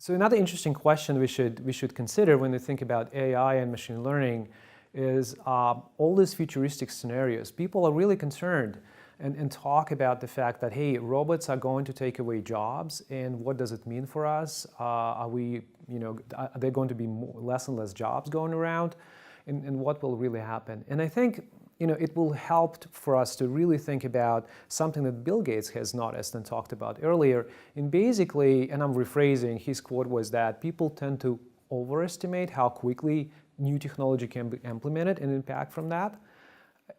So another interesting question we should consider when we think about AI and machine learning is all these futuristic scenarios. People are really concerned and talk about the fact that, hey, robots are going to take away jobs, and what does it mean for us? Are there going to be less and less jobs going around, and what will really happen? And I think it will help for us to really think about something that Bill Gates has noticed and talked about earlier. And basically, and I'm rephrasing, his quote was that people tend to overestimate how quickly new technology can be implemented and impact from that.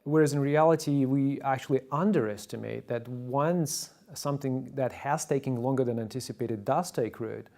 Whereas in reality, we actually underestimate that once something that has taken longer than anticipated does take root,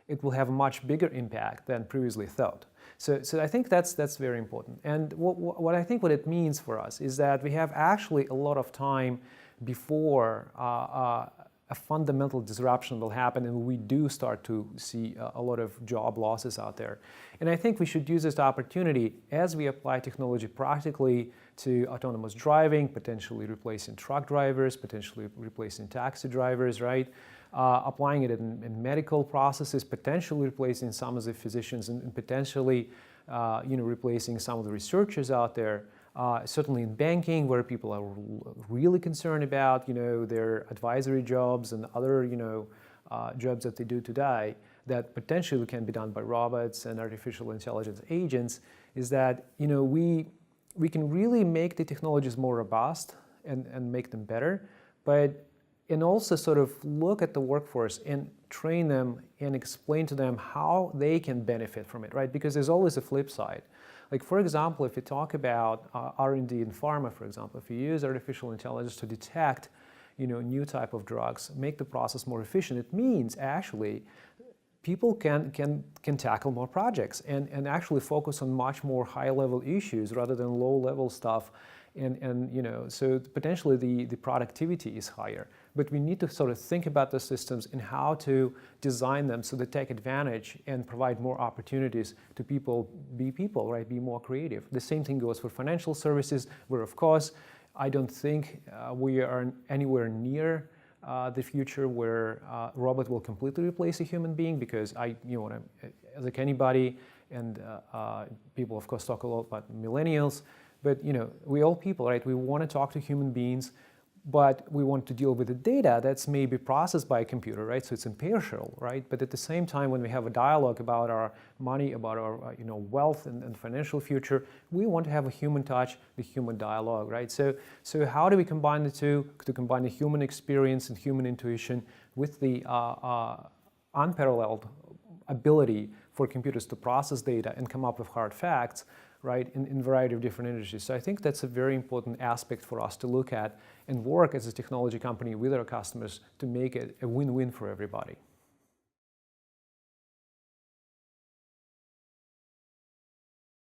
it will have a much bigger impact than previously thought. So I think that's very important. And what I think what it means for us is that we have actually a lot of time before a fundamental disruption will happen, and we do start to see a lot of job losses out there. And I think we should use this opportunity as we apply technology practically to autonomous driving, potentially replacing truck drivers, potentially replacing taxi drivers, right? Applying it in medical processes, potentially replacing some of the physicians, and potentially replacing some of the researchers out there. Certainly in banking, where people are really concerned about their advisory jobs and other jobs that they do today that potentially can be done by robots and artificial intelligence agents, is that we can really make the technologies more robust and make them better, and also sort of look at the workforce and train them and explain to them how they can benefit from it, right? Because there's always a flip side. Like, for example, if you talk about R&D in pharma, for example, if you use artificial intelligence to detect new type of drugs, make the process more efficient, it means actually people can tackle more projects and actually focus on much more high-level issues rather than low-level stuff. And so potentially the productivity is higher. But we need to sort of think about the systems and how to design them so they take advantage and provide more opportunities to people, right? Be more creative. The same thing goes for financial services, where, of course, I don't think we are anywhere near the future where robot will completely replace a human being, because like anybody, and people, of course, talk a lot about millennials, but we all people, right? We want to talk to human beings, but we want to deal with the data that's maybe processed by a computer, right? So it's impartial, right? But at the same time, when we have a dialogue about our money, about our wealth and financial future, we want to have a human touch, the human dialogue, right? So how do we combine the two to combine the human experience and human intuition with the unparalleled ability for computers to process data and come up with hard facts, right, in a variety of different industries. So I think that's a very important aspect for us to look at and work as a technology company with our customers to make it a win-win for everybody.